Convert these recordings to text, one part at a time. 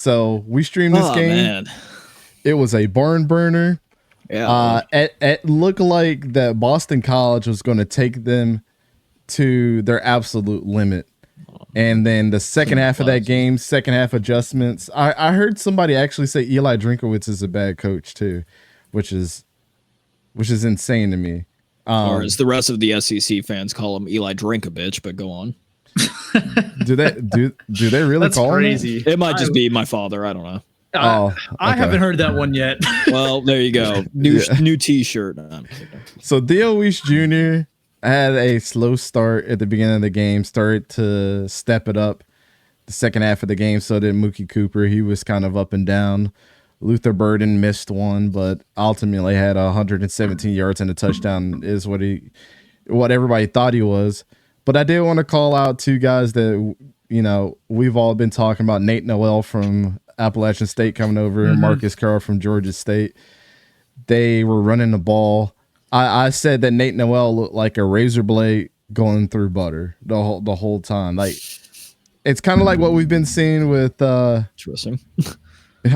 So we streamed this game. Man. It was a barn burner. Yeah. It looked like that Boston College was going to take them to their absolute limit. And then the second half of that game, second half adjustments. I heard somebody actually say Eli Drinkwitz is a bad coach too, which is insane to me. Or as the rest of the SEC fans call him, Eli Drink-a-Bitch, but go on. do they really That's call crazy. him that? It might just be my father. I don't know. I haven't heard that one yet. Well, there you go. New T-shirt. So 𝗕𝘂𝘀𝗶𝘂𝘀𝗀 had a slow start at the beginning of the game, started to step it up the second half of the game. So did Mookie Cooper. He was kind of up and down. Luther Burden missed one, but ultimately had 117 yards and a touchdown is what everybody thought he was. But I did want to call out two guys that, we've all been talking about. Nate Noel from Appalachian State coming over and Marcus Carroll from Georgia State. They were running the ball. I said that Nate Noel looked like a razor blade going through butter the whole time. Like, it's kind of like what we've been seeing with Interesting.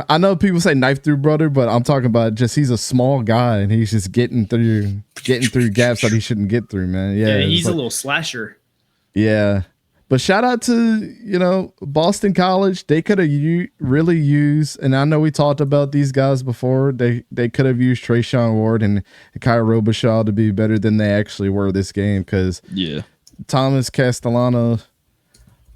I know people say knife through butter, but I'm talking about just he's a small guy and he's just getting through gaps that he shouldn't get through, man. Yeah, he's a little slasher. Yeah. But shout out to, Boston College. They could have really used, and I know we talked about these guys before, they could have used Treshaun Ward and 𝗕𝘂𝘀𝗶𝗀𝘀 to be better than they actually were this game, because Thomas Castellano,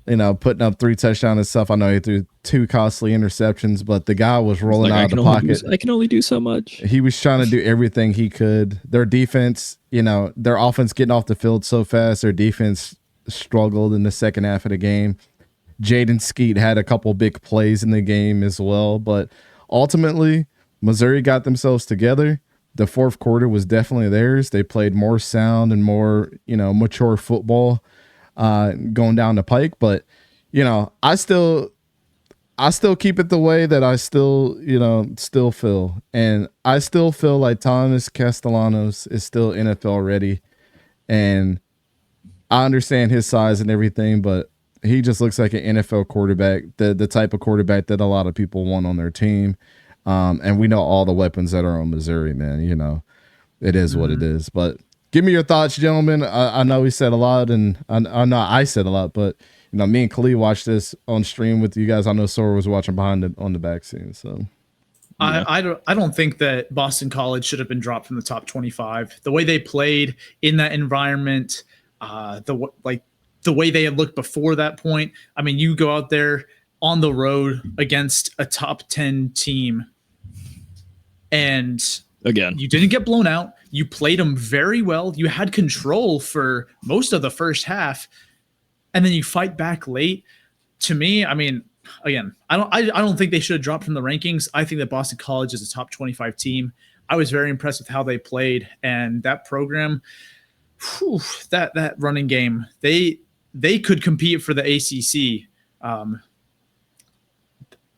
putting up 3 touchdowns and stuff. I know he threw 2 costly interceptions, but the guy was rolling out of the pocket. I can only do so much. He was trying to do everything he could. Their defense, their offense getting off the field so fast, their defense struggled in the second half of the game. Jaden Skeet had a couple big plays in the game as well, but ultimately Missouri got themselves together. The fourth quarter was definitely theirs. They played more sound and more, mature football going down the pike, but I still keep it the way that I still feel, and I still feel like Thomas Castellanos is still NFL ready, and I understand his size and everything, but he just looks like an NFL quarterback, the type of quarterback that a lot of people want on their team. And we know all the weapons that are on Missouri, man. It is what it is. But give me your thoughts, gentlemen. I know we said a lot, and I know I said a lot, but me and Khalid watched this on stream with you guys. I know Sora was watching behind it on the back scene. So I don't think that Boston College should have been dropped from the top 25. The way they played in that environment, the way they had looked before that point. I mean, you go out there on the road against a top 10 team, and again, you didn't get blown out. You played them very well. You had control for most of the first half, and then you fight back late. To me, I mean, again, I don't think they should have dropped from the rankings. I think that Boston College is a top 25 team. I was very impressed with how they played, and that program, that running game, they could compete for the ACC.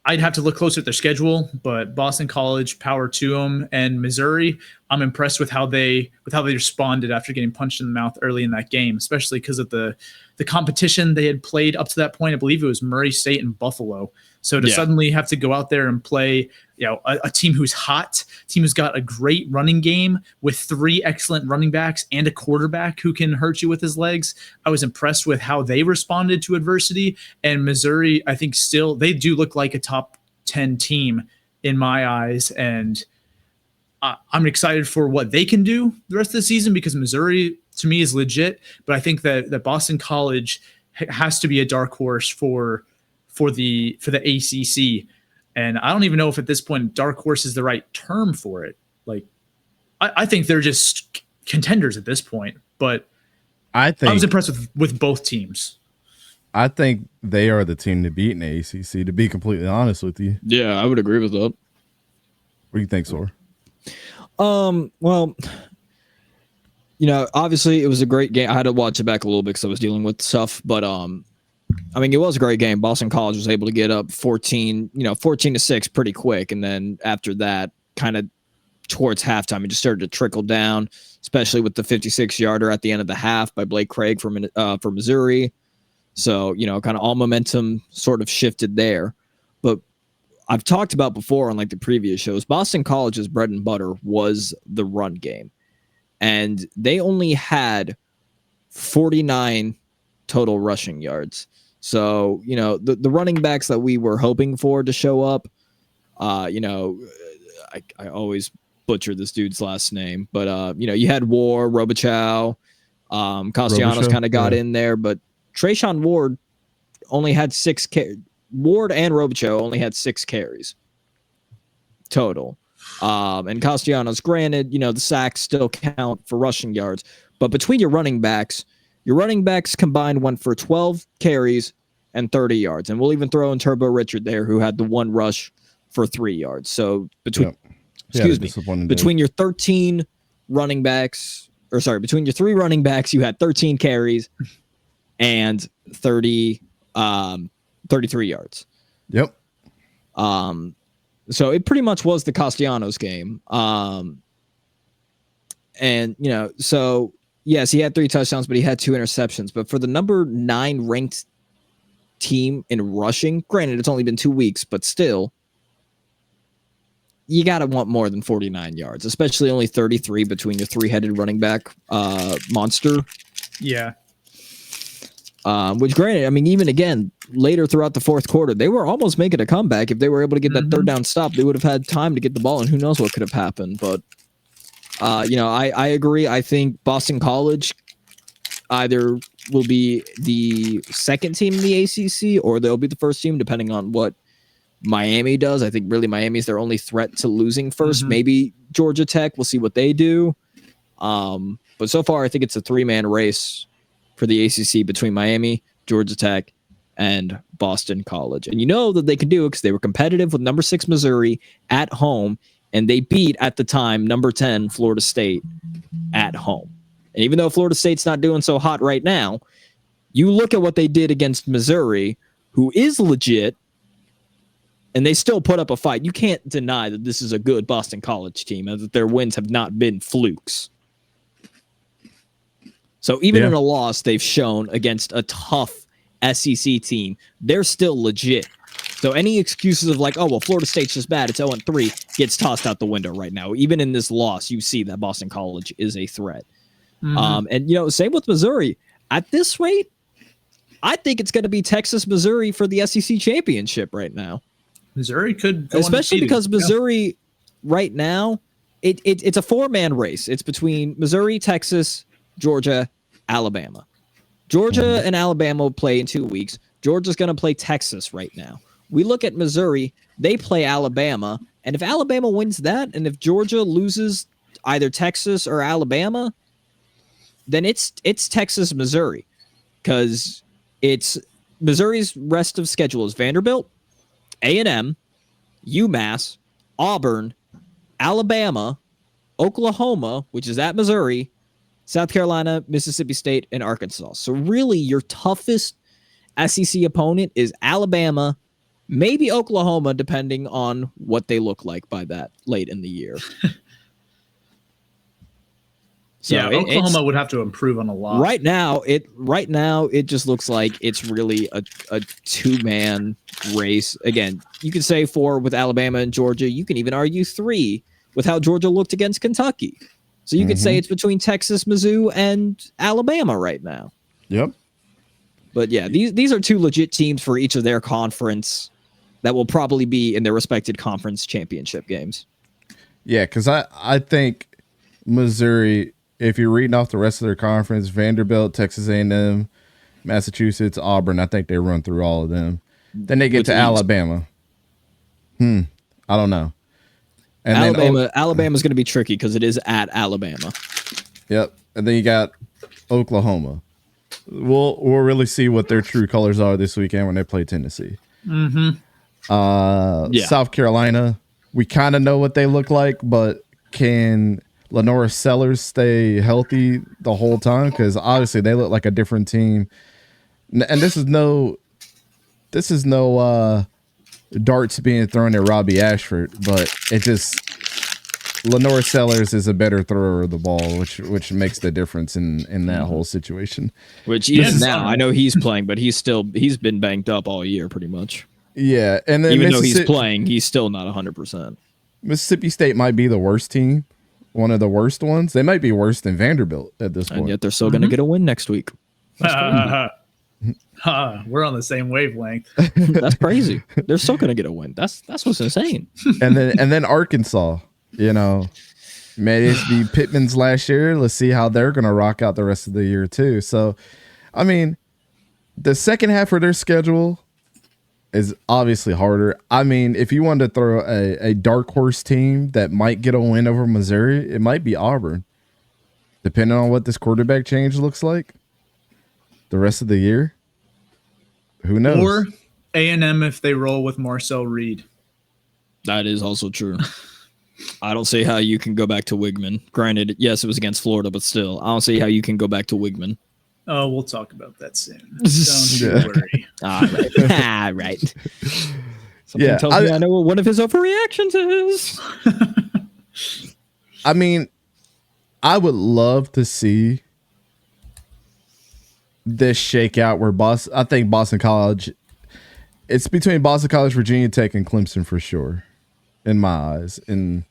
I'd have to look closer at their schedule, but Boston College, power to them, and Missouri, I'm impressed with how they responded after getting punched in the mouth early in that game, especially because of the competition they had played up to that point. I believe it was Murray State and Buffalo. So to suddenly have to go out there and play, a team who's hot, team who's got a great running game with 3 excellent running backs and a quarterback who can hurt you with his legs. I was impressed with how they responded to adversity. And Missouri, I think still, they do look like a top 10 team in my eyes. And I'm excited for what they can do the rest of the season, because Missouri, to me, is legit. But I think that Boston College has to be a dark horse for the ACC. And I don't even know if at this point dark horse is the right term for it. Like, I think they're just contenders at this point. But I was impressed with both teams. I think they are the team to beat in the ACC, to be completely honest with you. Yeah, I would agree with that. What do you think, Sor? Well, obviously it was a great game. I had to watch it back a little bit because I was dealing with stuff, but I mean, it was a great game. Boston College was able to get up 14-6 pretty quick. And then after that, kind of towards halftime, it just started to trickle down, especially with the 56-yarder at the end of the half by Blake Craig for Missouri. So, kind of all momentum sort of shifted there. But I've talked about before on like the previous shows, Boston College's bread and butter was the run game. And they only had 49 total rushing yards. So, you know, the running backs that we were hoping for to show up, you know, I always butcher this dude's last name, but, you know, you had War, 𝗕𝘂𝘀𝗶𝗏𝘀, Castellanos kind of got in there, but Trayshawn Ward only had Ward and 𝗕𝘂𝘀𝗀 only had 6 carries total. And Castellanos, granted, you know, the sacks still count for rushing yards, but between your running backs combined went for 12 carries and 30 yards. And we'll even throw in Turbo Richard there, who had the 1 rush for 3 yards. So between your 13 running backs, or sorry, between your 3 running backs, you had 13 carries and 33 yards. Yep. So it pretty much was the Castellanos game. And, you know, so yes, he had 3 touchdowns, but he had 2 interceptions. But for the number 9 ranked team in rushing, granted, it's only been 2 weeks, but still, you got to want more than 49 yards, especially only 33 between your 3-headed running back monster. Yeah. Which, granted, I mean, even again, later throughout the 4th quarter, they were almost making a comeback. If they were able to get that 3rd down stop, they would have had time to get the ball, and who knows what could have happened. But, you know, I agree. I think Boston College either will be the 2nd team in the ACC or they'll be the 1st team, depending on what Miami does. I think really Miami's their only threat to losing first. Maybe Georgia Tech. We'll see what they do. But so far, I think it's a 3-man race for the ACC between Miami, Georgia Tech, and Boston College. And you know that they can do it because they were competitive with number 6 Missouri at home, and they beat, at the time, number 10 Florida State at home. And even though Florida State's not doing so hot right now, you look at what they did against Missouri, who is legit, and they still put up a fight. You can't deny that this is a good Boston College team and that their wins have not been flukes. So even in a loss they've shown against a tough SEC team, they're still legit. So any excuses of like, oh, well, Florida State's just bad, it's 0-3, gets tossed out the window right now. Even in this loss, you see that Boston College is a threat. And, you know, same with Missouri. At this rate, I think it's going to be Texas, Missouri for the SEC championship right now. Missouri could go especially because Missouri right now, it's a 4-man race. It's between Missouri, Texas, Georgia, Alabama. Georgia and Alabama will play in 2 weeks. Georgia's going to play Texas right now. We look at Missouri, they play Alabama, and if Alabama wins that, and if Georgia loses either Texas or Alabama, then it's Texas, Missouri, because it's Missouri's rest of schedule is Vanderbilt, A&M, UMass, Auburn, Alabama, Oklahoma, which is at Missouri, South Carolina, Mississippi State, and Arkansas. So really your toughest SEC opponent is Alabama, maybe Oklahoma, depending on what they look like by that late in the year. So yeah, Oklahoma would have to improve on a lot. Right now, it just looks like it's really a 2-man race. Again, you could say 4 with Alabama and Georgia. You can even argue 3 with how Georgia looked against Kentucky. So you could say it's between Texas, Mizzou, and Alabama right now. Yep. But yeah, these are 2 legit teams for each of their conference that will probably be in their respected conference championship games. Yeah, because I think Missouri, if you're reading off the rest of their conference, Vanderbilt, Texas A&M, Massachusetts, Auburn, I think they run through all of them. Then they get to Alabama. I don't know. And Alabama's going to be tricky because it is at Alabama. Yep. And then you got Oklahoma. We'll really see what their true colors are this weekend when they play Tennessee. South Carolina, we kind of know what they look like, but can Lenora Sellers stay healthy the whole time? Because obviously they look like a different team. And this is no darts being thrown at Robbie Ashford, but it just Lenora Sellers is a better thrower of the ball, which makes the difference in that whole situation. Which even now, I know he's playing, but he's been banged up all year pretty much. Yeah, and then Even though he's playing, he's still not 100%. Mississippi State might be the worst team, one of the worst ones. They might be worse than Vanderbilt at this point. And yet they're still going to get a win next week. We're on the same wavelength. That's crazy. They're still going to get a win. That's what's insane. And then Arkansas, you know, may this be Pittman's last year. Let's see how they're going to rock out the rest of the year too. So, I mean, the second half of their schedule is obviously harder. I mean, if you wanted to throw a dark horse team that might get a win over Missouri, it might be Auburn, depending on what this quarterback change looks like the rest of the year. Who knows? Or A&M if they roll with Marcel Reed. That is also true. I don't see how you can go back to Wigman. Granted, yes, it was against Florida, but still, I don't see how you can go back to Wigman. Oh, we'll talk about that soon. Don't you worry. All right. Right. Something tells me I know what one of his overreactions is. I mean, I would love to see this shakeout where I think Boston College, it's between Boston College, Virginia Tech, and Clemson for sure, in my eyes. And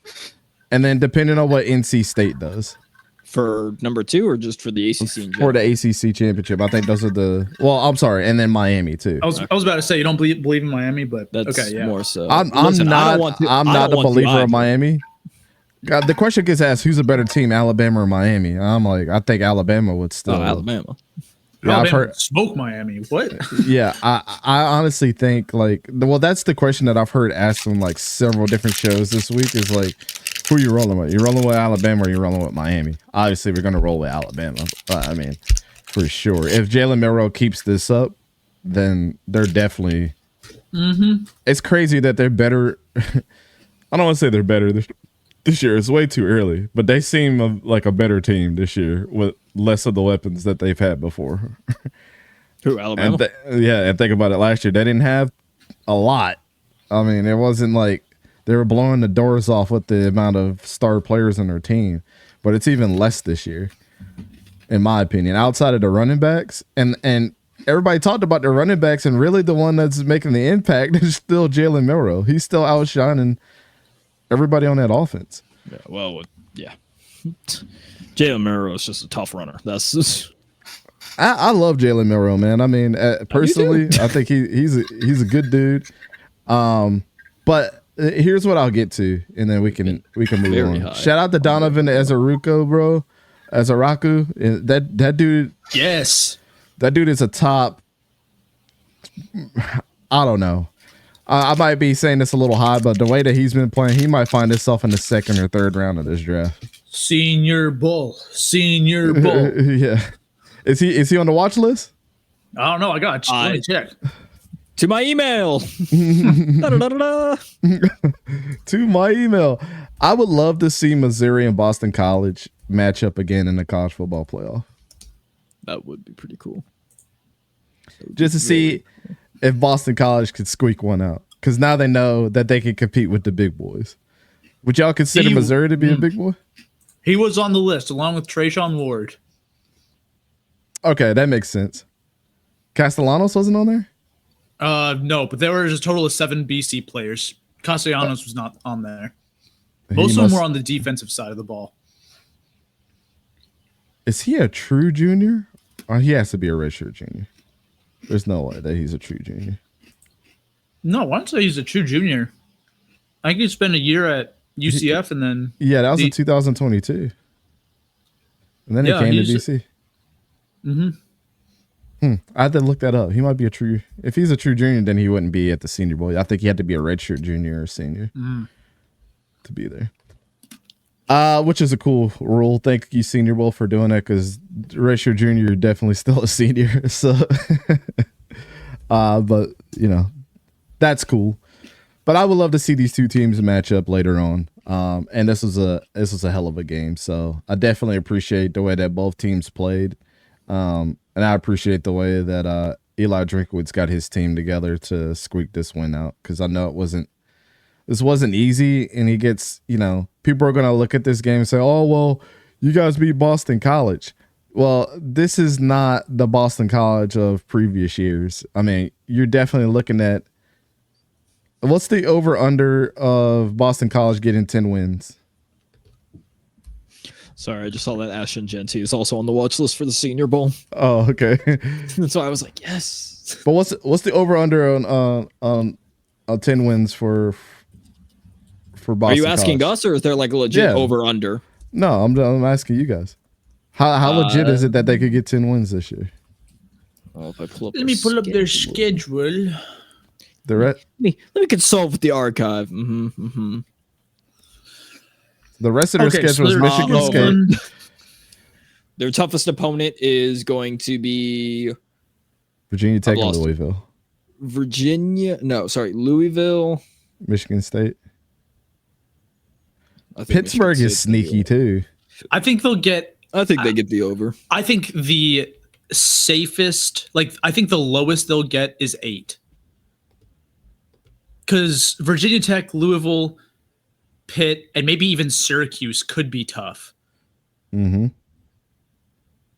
then depending on what NC State does. For number 2 or just for the ACC? For the ACC championship. I think those are I'm sorry. And then Miami too. I was about to say you don't believe in Miami, but that's okay, yeah. more so. I'm not a believer of Miami. God, the question gets asked, who's a better team, Alabama or Miami? I'm like, I think Alabama would still. Alabama. Yeah, I've heard smoke Miami. What? Yeah, I honestly think that's the question that I've heard asked on like several different shows this week is like, who are you rolling with? You rolling with Alabama or you rolling with Miami? Obviously, we're gonna roll with Alabama. But I mean, for sure, if Jalen Milroe keeps this up, then they're definitely. Mm-hmm. It's crazy that they're better. I don't want to say they're better this year. It's way too early, but they seem like a better team this year with less of the weapons that they've had before. Who, Alabama? And think about it. Last year, they didn't have a lot. I mean, it wasn't like they were blowing the doors off with the amount of star players on their team, but it's even less this year, in my opinion. Outside of the running backs, and everybody talked about the running backs, and really the one that's making the impact is still Jalen Milroe. He's still outshining everybody on that offense. Yeah, well, yeah. Jalen Milroe is just a tough runner. That's just... I love Jalen Milroe, man. I mean, personally, I think he's a good dude. But here's what I'll get to, and then we can move on. High. Shout out to Donovan Ezaraku, bro. Ezaraku, that dude. Yes, that dude is a top. I don't know. I might be saying this a little high, but the way that he's been playing, he might find himself in the second or third round of this draft. Senior Bull. Yeah. Is he on the watch list? I don't know. I got to let me check. To my email. To my email. I would love to see Missouri and Boston College match up again in the college football playoff. That would be pretty cool. Just to see if Boston College could squeak one out. Because now they know that they can compete with the big boys. Would y'all consider Missouri to be a big boy? He was on the list along with Trayshawn Ward. Okay, that makes sense. Castellanos wasn't on there? No, but there was a total of 7 BC players. Castellanos was not on there. Most of them were on the defensive side of the ball. Is he a true junior? Or he has to be a redshirt junior. There's no way that he's a true junior. No, I don't say he's a true junior. I think he spent a year at UCF and then... Yeah, that was in 2022. And then he came to BC. I had to look that up. He might be a true... If he's a true junior, then he wouldn't be at the Senior Bowl. I think he had to be a redshirt junior or senior to be there. Which is a cool rule. Thank you, Senior Bowl, for doing that, because redshirt junior, you're definitely still a senior. So, but, you know, that's cool. But I would love to see these two teams match up later on. And this was a hell of a game. So I definitely appreciate the way that both teams played. And I appreciate the way that Eli Drinkwitz got his team together to squeak this win out, because I know this wasn't easy. And he gets, you know, people are going to look at this game and say, oh, well, you guys beat Boston College. Well, this is not the Boston College of previous years. I mean, you're definitely looking at What's the over under of Boston College getting 10 wins? Sorry, I just saw that Ashton Genty is also on the watch list for the Senior Bowl. Oh, okay. So I was like, yes. But what's the over under on 10 wins for Boston? Are you asking College? us, or is there like a legit over under? No, I'm asking you guys. How legit is it that they could get 10 wins this year? Well, if I pull up Let me pull up their schedule. Let me consult with the archive. The rest of their schedule is their Michigan State. Their toughest opponent is going to be Virginia Tech and Louisville. Louisville. Michigan State. I think Pittsburgh is sneaky too. I think they'll get. I think they get the over. I think the safest, I think the lowest they'll get is 8. Because Virginia Tech, Louisville, Pitt, and maybe even Syracuse could be tough. Mm-hmm.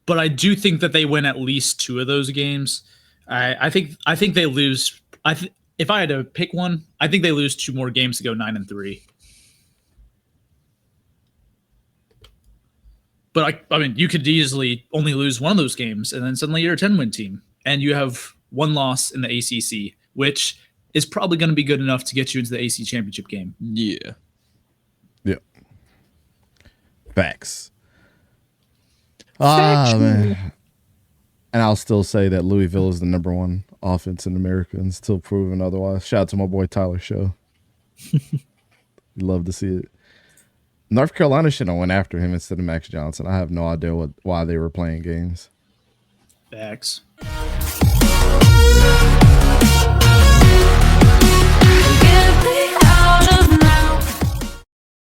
But I do think that they win at least 2 of those games. I think they lose. If I had to pick one, I think they lose 2 more games to go 9-3. But I mean, you could easily only lose one of those games, and then suddenly you're a 10-win team, and you have 1 loss in the ACC, which is probably going to be good enough to get you into the AC championship game. Yeah. Yep. Facts. Man. And I'll still say that Louisville is the #1 offense in America and still proven otherwise. Shout out to my boy Tyler Show. Love to see it. North Carolina should have went after him instead of Max Johnson. I have no idea why they were playing games. Facts.